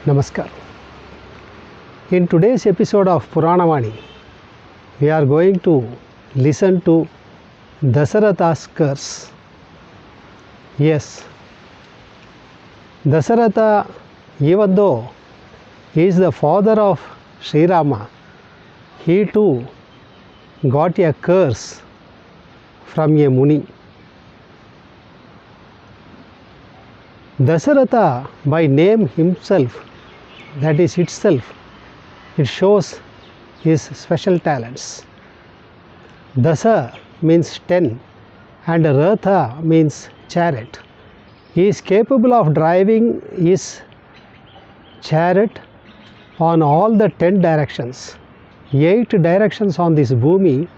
Namaskar. In today's episode of Puranavani, we are going to listen to Dasaratha's curse. Yes, Dasaratha, even though he is the father of Sri Rama, he too got a curse from a Muni. Dasaratha by name himself, that is itself, it shows his special talents. Dasa means 10 and Ratha means chariot. He is capable of driving his chariot on all the 10 directions, 8 directions on this Bhumi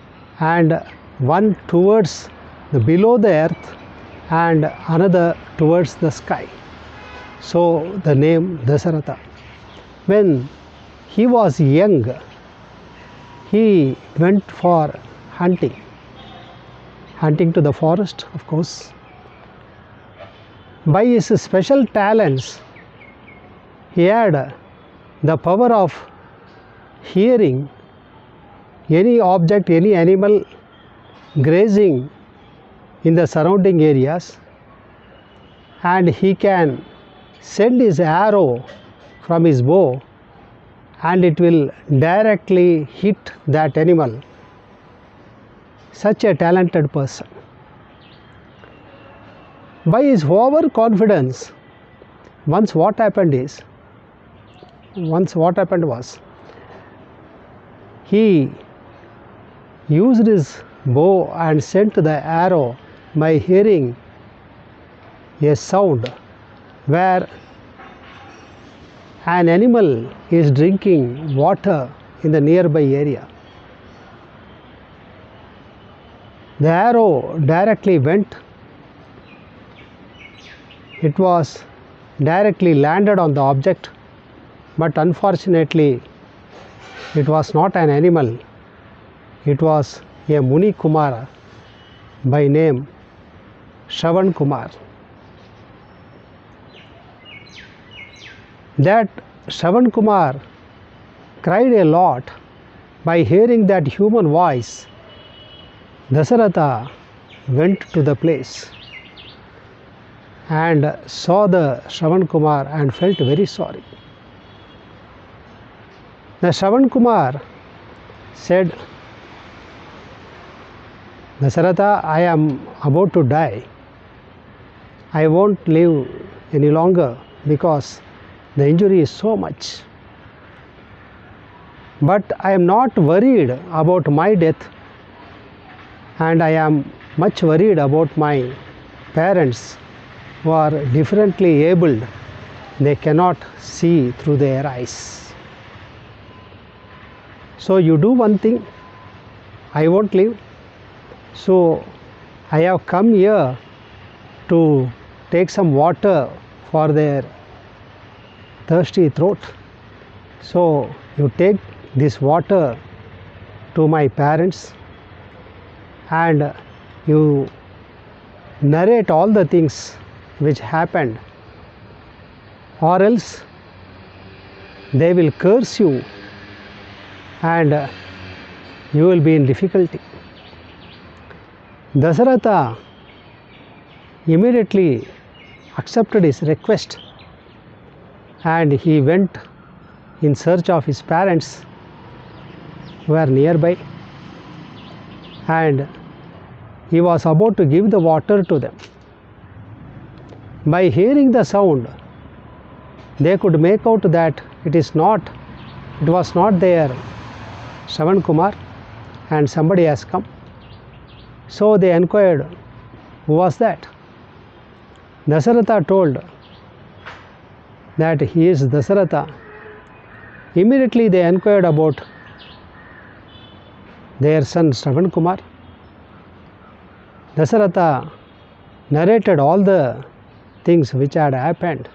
and one towards the below the earth and another towards the sky. So the name Dasaratha. When he was young, he went for hunting to the forest, of course. By his special talents, he had the power of hearing any object, any animal grazing in the surrounding areas, and he can send his arrow from his bow and it will directly hit that animal. Such a talented person. By his overconfidence, once what happened was, he used his bow and sent the arrow by hearing a sound where an animal is drinking water in the nearby area. The arrow directly went. It was directly landed on the object, but unfortunately it was not an animal. It was a Muni Kumara by name Shravan Kumar. That Shravan Kumar cried a lot by hearing that human voice. Dasaratha went to the place and saw the Shravan Kumar and felt very sorry. The Shravan Kumar said, Dasaratha, I am about to die. I won't live any longer because the injury is so much. But I am not worried about my death, and I am much worried about my parents who are differently abled. They cannot see through their eyes. So you do one thing, I won't live. So I have come here to take some water for their thirsty throat. So you take this water to my parents and you narrate all the things which happened, or else they will curse you and you will be in difficulty. Dasaratha immediately accepted his request and he went in search of his parents who were nearby, and he was about to give the water to them. By hearing the sound, they could make out that it was not their Shravan Kumar and somebody has come. So they inquired, who was that? Dasaratha told that he is Dasaratha. Immediately they inquired about their son Shravan Kumar. Dasaratha narrated all the things which had happened.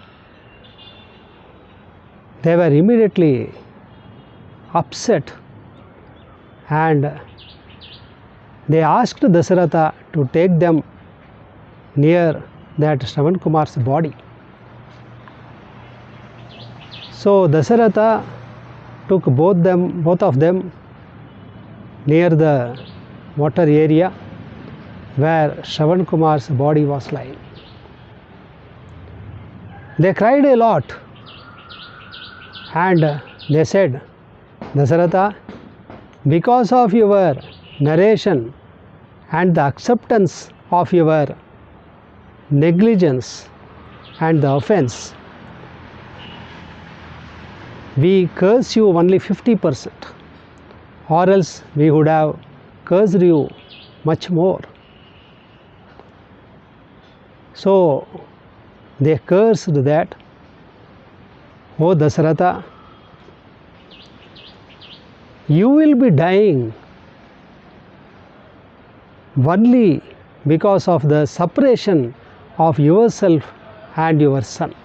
They were immediately upset and they asked Dasaratha to take them near that Shravan Kumar's body. So Dasaratha took both of them near the water area where Shravan Kumar's body was lying. They cried a lot and they said, Dasaratha, because of your narration and the acceptance of your negligence and the offense, we curse you only 50%, or else we would have cursed you much more. So they cursed that, O Dasaratha, you will be dying only because of the separation of yourself and your son.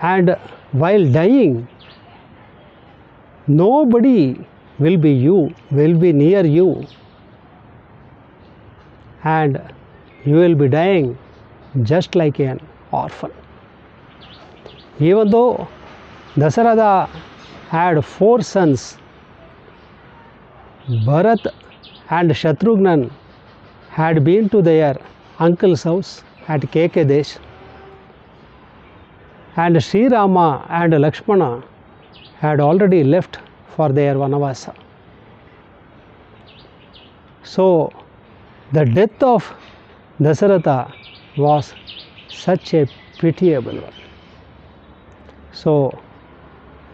And while dying, nobody will be near you, and you will be dying just like an orphan. Even though Dasaratha had 4 sons, Bharat and Shatrugnan had been to their uncle's house at Kekedesh, and Sri Rama and Lakshmana had already left for their Vanavasa. So the death of Dasaratha was such a pitiable one. So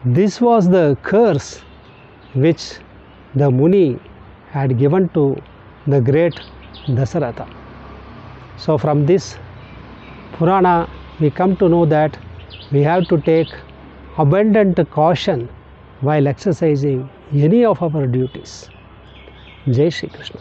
this was the curse which the Muni had given to the great Dasaratha. So from this Purana we come to know that we have to take abundant caution while exercising any of our duties. Jai Shri Krishna.